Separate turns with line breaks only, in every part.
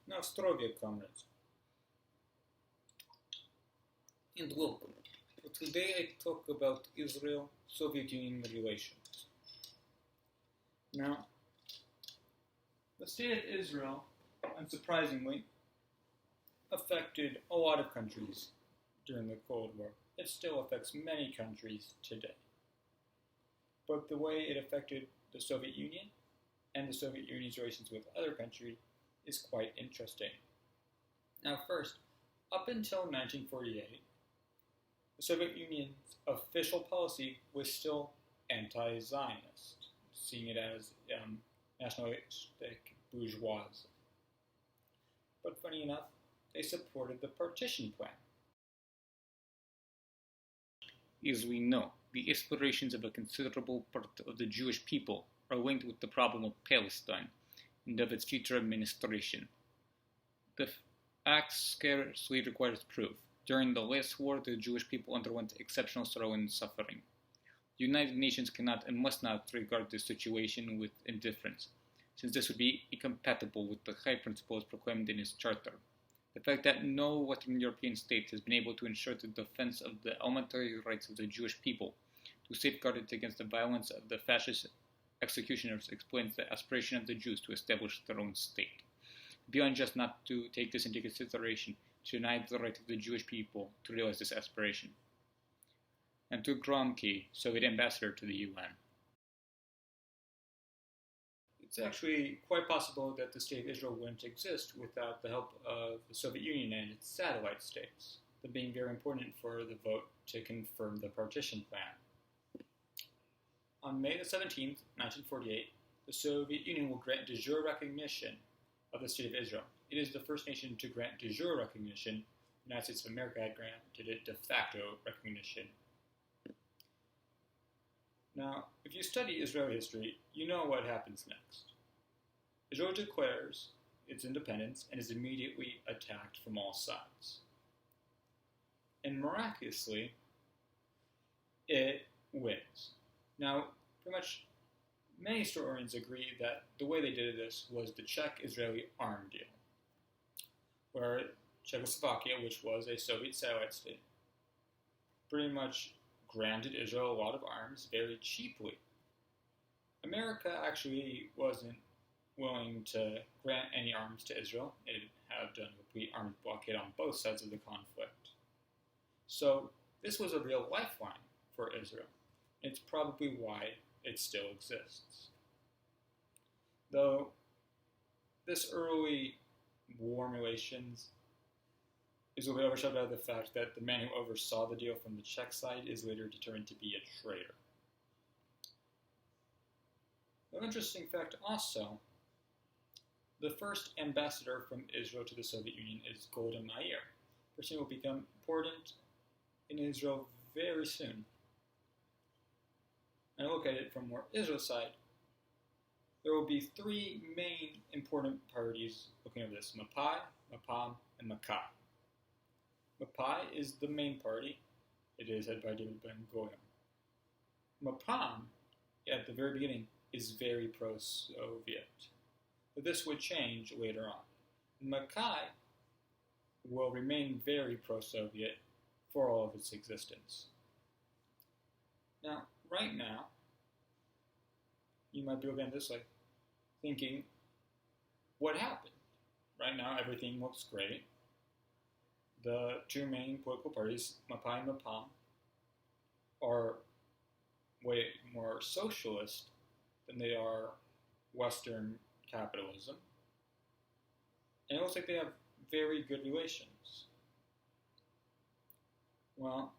Now, здоровье, comrades. And welcome. Today I talk about Israel-Soviet Union relations. Now, the state of Israel, unsurprisingly, affected a lot of countries during the Cold War. It still affects many countries today. But the way it affected the Soviet Union and the Soviet Union's relations with other countries is quite interesting. Now first, up until 1948, the Soviet Union's official policy was still anti-Zionist, seeing it as nationalistic bourgeoisie. But funny enough, they supported the partition plan. As we know, the aspirations of a considerable part of the Jewish people are linked with the problem of Palestine and of its future administration. The fact scarcely requires proof. During the last war, the Jewish people underwent exceptional sorrow and suffering. The United Nations cannot and must not regard this situation with indifference, since this would be incompatible with the high principles proclaimed in its charter. The fact that no Western European state has been able to ensure the defense of the elementary rights of the Jewish people, to safeguard it against the violence of the fascist executioners, explains the aspiration of the Jews to establish their own state. Beyond just not to take this into consideration, to deny the right of the Jewish people to realize this aspiration. And to Gromky, Soviet ambassador to the UN. It's actually quite possible that the state of Israel wouldn't exist without the help of the Soviet Union and its satellite states, that being very important for the vote to confirm the partition plan. On May the 17th, 1948, the Soviet Union will grant de jure recognition of the State of Israel. It is the first nation to grant de jure recognition. The United States of America had granted it de facto recognition. Now, if you study Israeli history, you know what happens next. Israel declares its independence and is immediately attacked from all sides. And miraculously, it wins. Now, pretty much many historians agree that the way they did this was the Czech-Israeli arm deal, where Czechoslovakia, which was a Soviet satellite state, pretty much granted Israel a lot of arms very cheaply. America actually wasn't willing to grant any arms to Israel. It had done a complete armed blockade on both sides of the conflict. So this was a real lifeline for Israel. It's probably why it still exists. Though this early warm relations is a bit overshadowed by the fact that the man who oversaw the deal from the Czech side is later determined to be a traitor. An interesting fact also, the first ambassador from Israel to the Soviet Union is Golda Meir. The person will become important in Israel very soon. And I look at it from more Israel's side, there will be three main important parties looking at this: Mapai, Mapam, and Makai. Mapai is the main party. It is headed by David Ben-Gurion. Mapam, at the very beginning, is very pro-Soviet. But this would change later on. Makai will remain very pro-Soviet for all of its existence. Now, right now, you might be looking at this like thinking, what happened? Right now, everything looks great. The two main political parties, Mapai and Mapam, are way more socialist than they are Western capitalism. And it looks like they have very good relations. Well,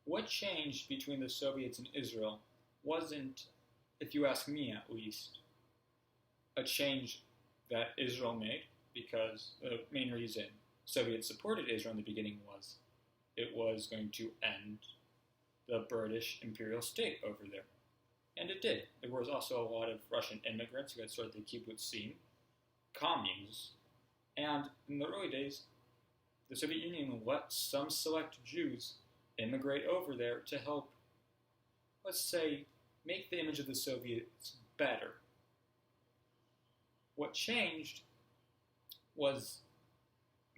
what changed between the Soviets and Israel wasn't, if you ask me at least, a change that Israel made, because the main reason Soviets supported Israel in the beginning was it was going to end the British imperial state over there. And it did. There was also a lot of Russian immigrants who had started the kibbutzim, communes, and in the early days, the Soviet Union let some select Jews immigrate over there to help, let's say, make the image of the Soviets better. What changed was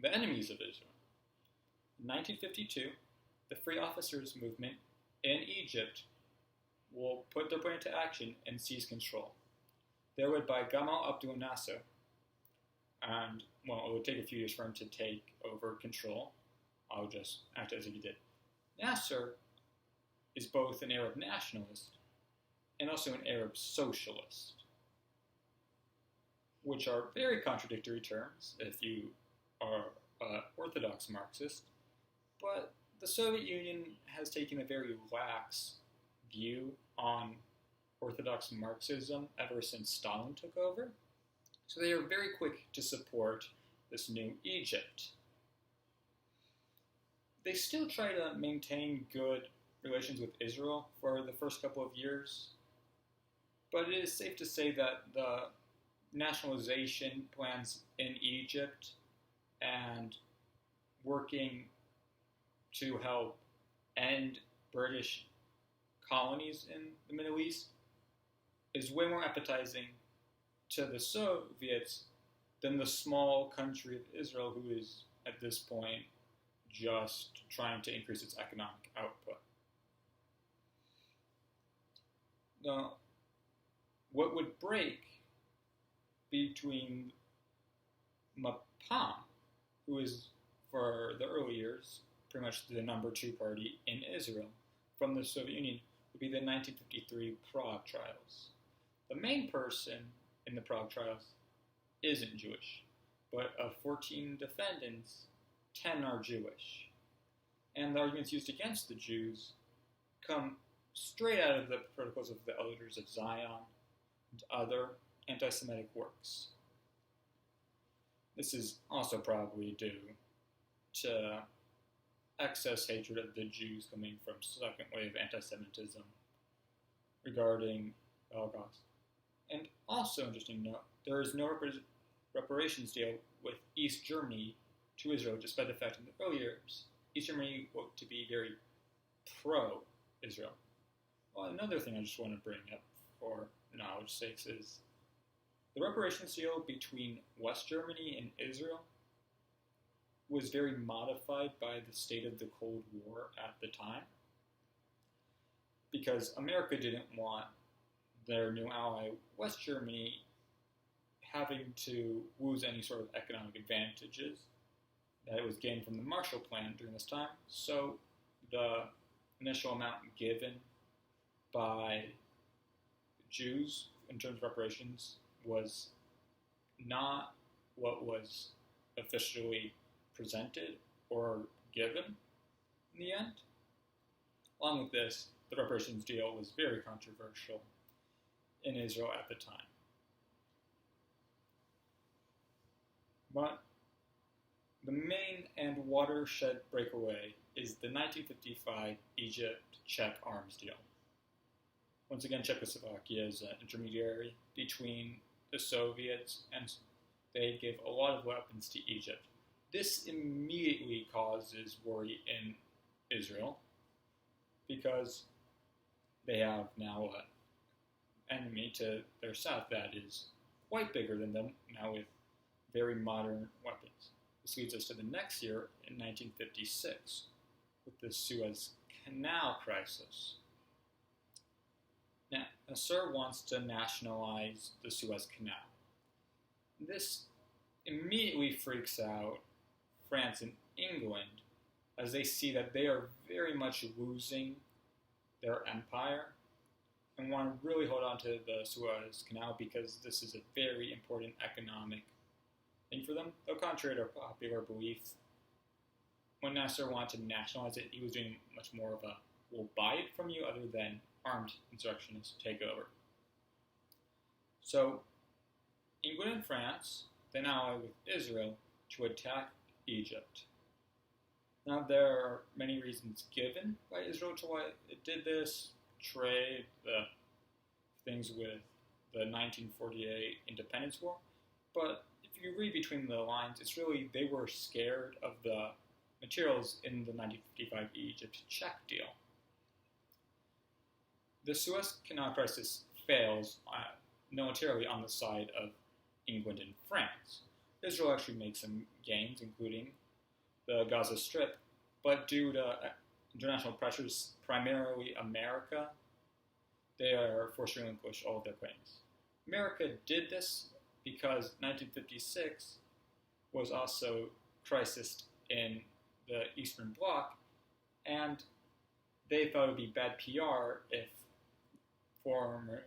the enemies of Israel. In 1952, the Free Officers Movement in Egypt will put their plan into action and seize control. They were led by Gamal Abdel Nasser, and, well, it would take a few years for him to take over control. I'll just act as if he did. Nasser is both an Arab nationalist and also an Arab socialist, which are very contradictory terms if you are an Orthodox Marxist, but the Soviet Union has taken a very lax view on Orthodox Marxism ever since Stalin took over, so they are very quick to support this new Egypt. They still try to maintain good relations with Israel for the first couple of years, but it is safe to say that the nationalization plans in Egypt and working to help end British colonies in the Middle East is way more appetizing to the Soviets than the small country of Israel, who is, at this point, just trying to increase its economic output. Now, what would break between Mapam, who is, for the early years, pretty much the number 2 party in Israel, from the Soviet Union, would be the 1953 Prague trials. The main person in the Prague trials isn't Jewish, but of 14 defendants, 10 are Jewish. And the arguments used against the Jews come straight out of the Protocols of the Elders of Zion and other anti-Semitic works. This is also probably due to excess hatred of the Jews coming from second wave anti-Semitism regarding the Holocaust. And also, interesting to note, there is no reparations deal with East Germany to Israel, despite the fact in the early years, East Germany looked to be very pro-Israel. Well, another thing I just want to bring up for knowledge sakes is the reparations deal between West Germany and Israel was very modified by the state of the Cold War at the time, because America didn't want their new ally, West Germany, having to lose any sort of economic advantages that it was gained from the Marshall Plan during this time. So the initial amount given by Jews in terms of reparations was not what was officially presented or given in the end. Along with this, the reparations deal was very controversial in Israel at the time. But the main and watershed breakaway is the 1955 Egypt-Czech arms deal. Once again, Czechoslovakia is an intermediary between the Soviets, and they gave a lot of weapons to Egypt. This immediately causes worry in Israel, because they have now an enemy to their south that is quite bigger than them, now with very modern weapons. This leads us to the next year, in 1956, with the Suez Canal crisis. Now, U.S.S.R wants to nationalize the Suez Canal. This immediately freaks out France and England, as they see that they are very much losing their empire and want to really hold on to the Suez Canal because this is a very important economic thing for them. Though contrary to popular belief, when Nasser wanted to nationalize it, he was doing much more of a we'll buy it from you other than armed insurrectionists take over. So England and France then ally with Israel to attack Egypt. Now, there are many reasons given by Israel to why it did this: trade, the things with the 1948 Independence War. But if you read between the lines, it's really they were scared of the materials in the 1955 Egypt-Czech deal. The Suez Canal crisis fails militarily on the side of England and France, Israel actually made some gains, including the Gaza Strip, but due to international pressures, primarily America, they are forced to relinquish all of their claims. America did this because 1956 was also crisis in the Eastern Bloc, and they thought it would be bad PR if former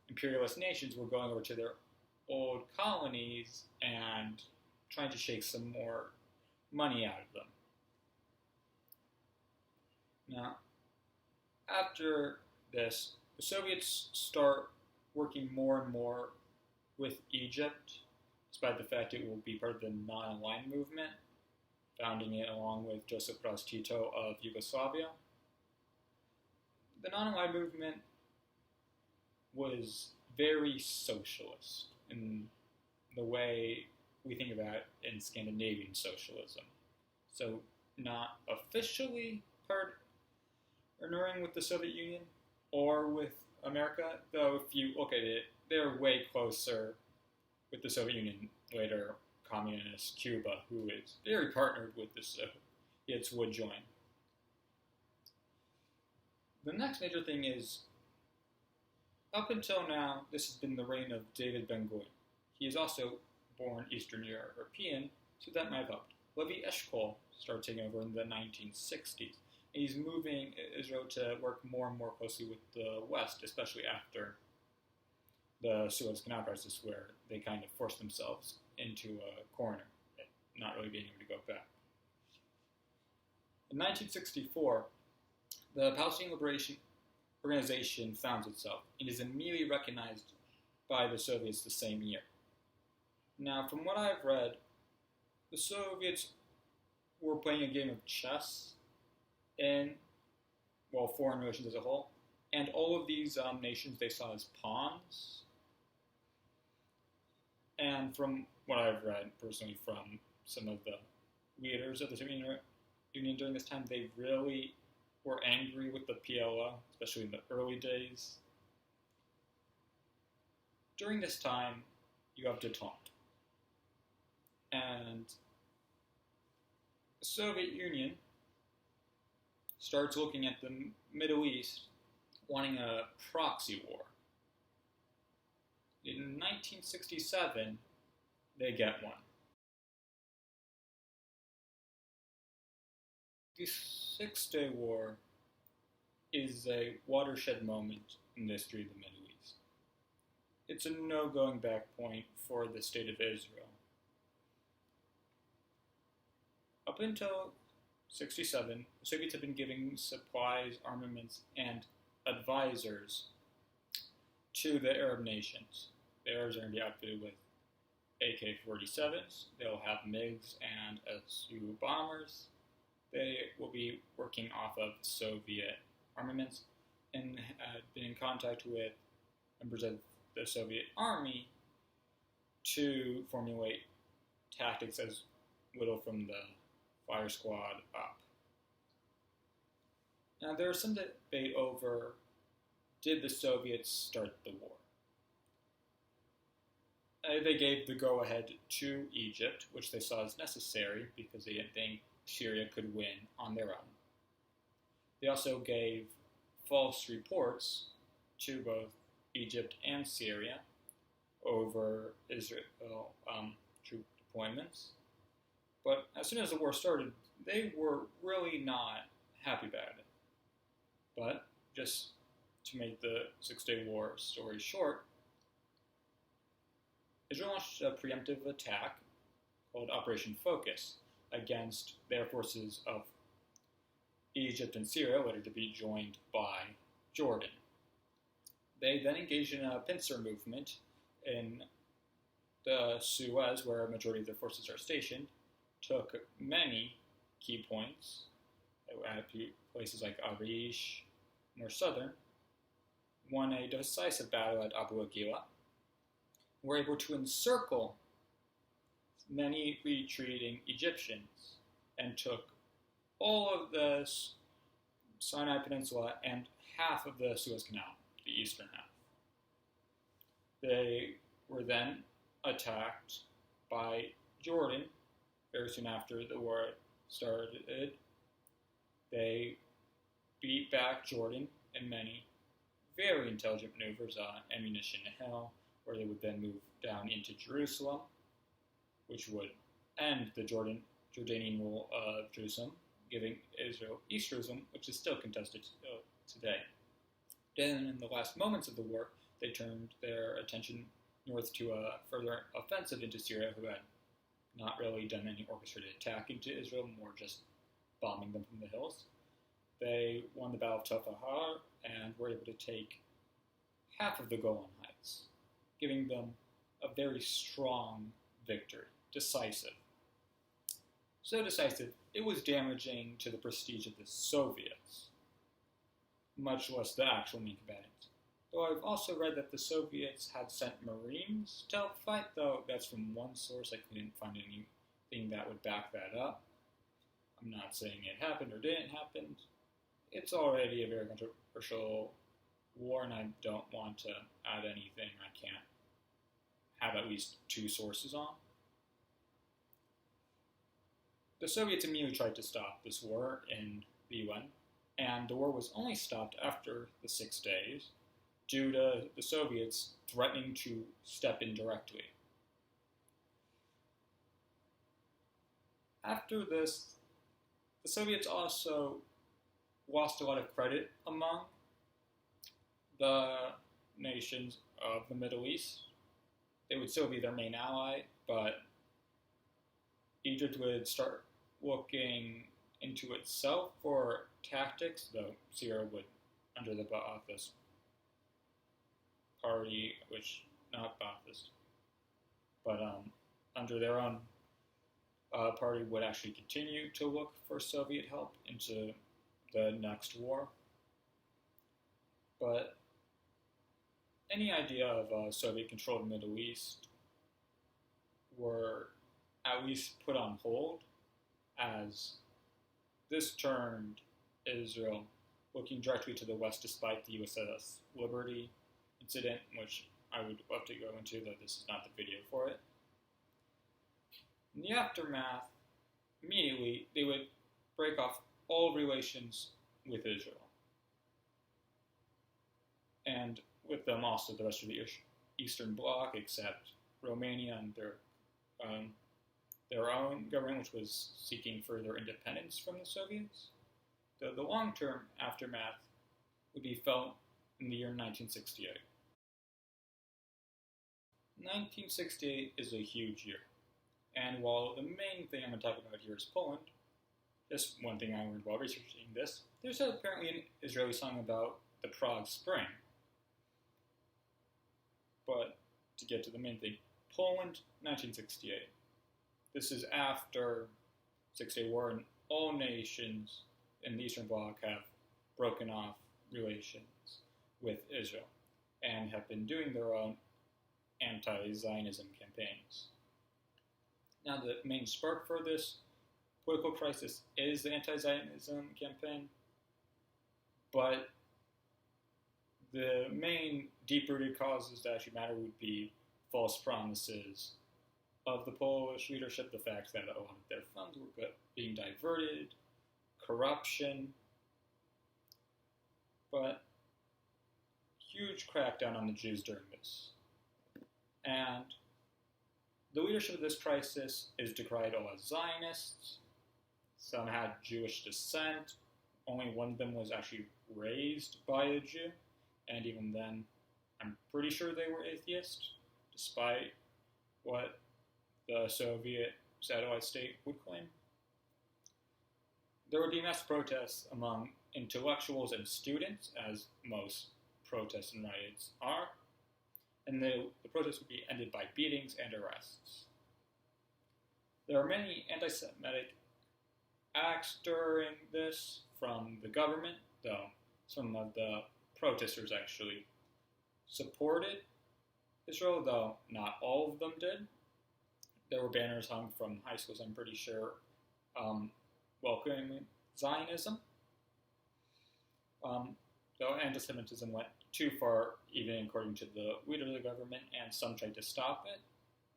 imperialist nations were going over to their old colonies and trying to shake some more money out of them. Now, after this, the Soviets start working more and more with Egypt, despite the fact it will be part of the non-aligned movement, founding it along with Joseph Broz Tito of Yugoslavia. The non-aligned movement was very socialist in the way we think about it in Scandinavian socialism. So not officially partnering with the Soviet Union or with America, though if you look at it, they're way closer with the Soviet Union, later communist Cuba, who is very partnered with the Soviets, would join. The next major thing is, up until now, this has been the reign of David Ben-Gurion. He is also born Eastern European, so that might have helped. Levi Eshkol started taking over in the 1960s. He's moving Israel to work more and more closely with the West, especially after the Suez Canal crisis, where they kind of forced themselves into a corner, not really being able to go back. In 1964, the Palestinian Liberation Organization founds itself and is immediately recognized by the Soviets the same year. Now, from what I've read, the Soviets were playing a game of chess in, well, foreign relations as a whole, and all of these nations they saw as pawns. And from what I've read personally from some of the leaders of the Soviet Union during this time, they really were angry with the PLO, especially in the early days. During this time, you have detente. And the Soviet Union starts looking at the Middle East, wanting a proxy war. In 1967, they get one. The Six-Day War is a watershed moment in the history of the Middle East. It's a no-going back point for the State of Israel. Up until 1967, the Soviets have been giving supplies, armaments, and advisors to the Arab nations. The Arabs are going to be outfitted with AK-47s, they'll have MiGs and Su bombers. They will be working off of Soviet armaments and have been in contact with members of the Soviet Army to formulate tactics as little from the fire squad up. Now, there is some debate over, did the Soviets start the war? They gave the go-ahead to Egypt, which they saw as necessary because they didn't think Syria could win on their own. They also gave false reports to both Egypt and Syria over Israel troop deployments. But as soon as the war started, they were really not happy about it. But just to make the Six-Day War story short, Israel launched a preemptive attack called Operation Focus against the air forces of Egypt and Syria, later to be joined by Jordan. They then engaged in a pincer movement in the Suez, where a majority of their forces are stationed, took many key points at places like Arish, more southern, won a decisive battle at Abu Aguila, were able to encircle many retreating Egyptians and took all of the Sinai Peninsula and half of the Suez Canal, the eastern half. They were then attacked by Jordan very soon after the war started. They beat back Jordan in many very intelligent maneuvers on Ammunition Hill, where they would then move down into Jerusalem, which would end the Jordanian rule of Jerusalem, giving Israel East Jerusalem, which is still contested today. Then, in the last moments of the war, they turned their attention north to a further offensive into Syria, who had not really done any orchestrated attack into Israel, more just bombing them from the hills. They won the Battle of Tafahar and were able to take half of the Golan Heights, giving them a very strong victory, decisive. So decisive, it was damaging to the prestige of the Soviets, much less the actual main combatants. Though I've also read that the Soviets had sent Marines to help fight, though that's from one source. I couldn't find anything that would back that up. I'm not saying it happened or didn't happen. It's already a very controversial war, and I don't want to add anything I can't have at least two sources on. The Soviets immediately tried to stop this war in the UN, and the war was only stopped after the 6 days due to the Soviets threatening to step in directly. After this, the Soviets also lost a lot of credit among the nations of the Middle East. They would still be their main ally, but Egypt would start looking into itself for tactics, though Syria would, under the Ba'athist party, which, not Ba'athist, but under their own party, would actually continue to look for Soviet help into the next war. But any idea of a Soviet-controlled Middle East were at least put on hold, as this turned Israel looking directly to the west despite the U.S.S. Liberty incident, which I would love to go into, though this is not the video for it. In the aftermath, immediately, they would break off all relations with Israel. And with them also the rest of the Eastern Bloc, except Romania and their own government, which was seeking further independence from the Soviets. The long-term aftermath would be felt in the year 1968. 1968 is a huge year. And while the main thing I'm going to talk about here is Poland, just one thing I learned while researching this, there's apparently an Israeli song about the Prague Spring. But to get to the main thing, Poland, 1968. This is after the 6-Day War, and all nations in the Eastern Bloc have broken off relations with Israel and have been doing their own anti-Zionism campaigns. Now, the main spark for this political crisis is the anti-Zionism campaign, but the main deep-rooted causes that actually matter would be false promises of the Polish leadership, the fact that a lot of their funds were being diverted, corruption, but huge crackdown on the Jews during this. And the leadership of this crisis is decried all as Zionists. Some had Jewish descent. Only one of them was actually raised by a Jew. And even then, I'm pretty sure they were atheists, despite what the Soviet satellite state would claim. There would be mass protests among intellectuals and students, as most protests and riots are, and the protests would be ended by beatings and arrests. There are many anti-Semitic acts during this from the government, though some of the protesters actually supported Israel, though not all of them did. There were banners hung from high schools, I'm pretty sure, welcoming Zionism. Though anti-Semitism went too far, even according to the leader of the government, and some tried to stop it.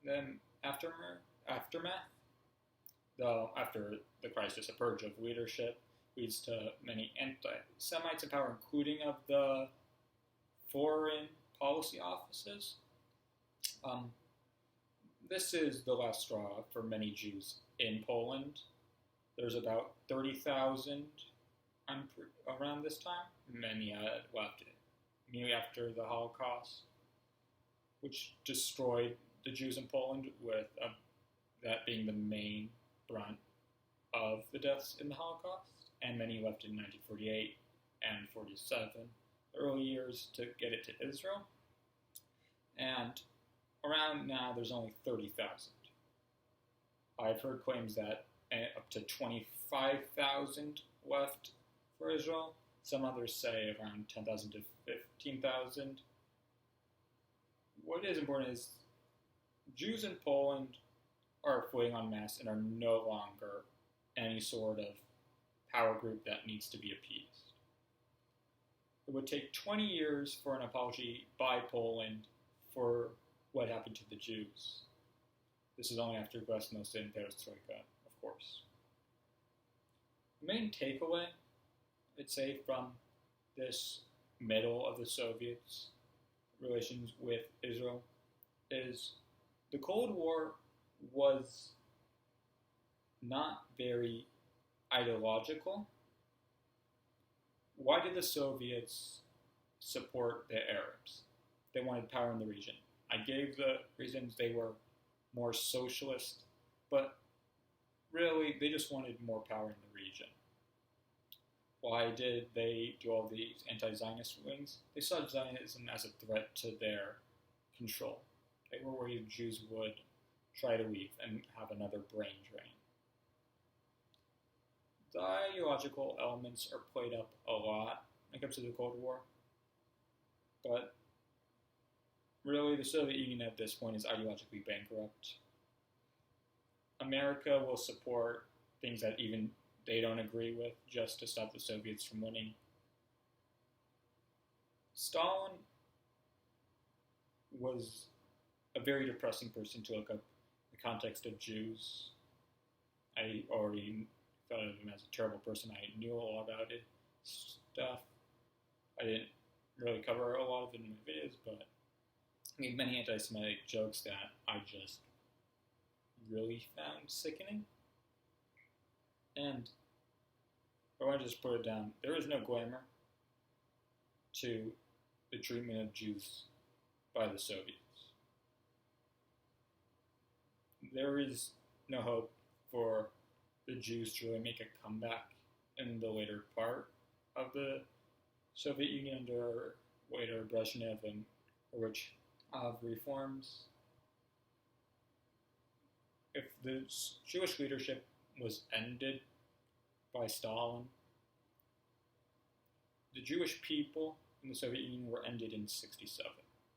Then aftermath, though after the crisis, a purge of leadership leads to many anti-Semites in power, including of the foreign policy offices. This is the last straw for many Jews in Poland. There's about 30,000 around this time. Many had left immediately after the Holocaust, which destroyed the Jews in Poland, with that being the main brunt of the deaths in the Holocaust, and many left in 1948 and 47, early years to get it to Israel. And around now, there's only 30,000. I've heard claims that up to 25,000 left for Israel. Some others say around 10,000 to 15,000. What is important is Jews in Poland are fleeing en masse and are no longer any sort of power group that needs to be appeased. It would take 20 years for an apology by Poland for what happened to the Jews. This is only after Glasnost and Perestroika, of course. The main takeaway, I'd say, from this middle of the Soviets' relations with Israel is the Cold War was not very ideological. Why did the Soviets support the Arabs? They wanted power in the region. I gave the reasons. They were more socialist, but really they just wanted more power in the region. Why did they do all these anti-Zionist rulings? They saw Zionism as a threat to their control. They were worried Jews would try to leave and have another brain drain. The ideological elements are played up a lot when it comes to the Cold War, but really the Soviet Union at this point is ideologically bankrupt. America will support things that even they don't agree with just to stop the Soviets from winning. Stalin was a very depressing person to look up the context of Jews. I already thought of him as a terrible person. I knew a lot about his stuff. I didn't really cover a lot of it in my videos, but I made many anti-Semitic jokes that I just really found sickening. And I want to just put it down. There is no glamour to the treatment of Jews by the Soviets. There is no hope for the Jews to really make a comeback in the later part of the Soviet Union under later Brezhnev and which of reforms. If the Jewish leadership was ended by Stalin, the Jewish people in the Soviet Union were ended in 1967.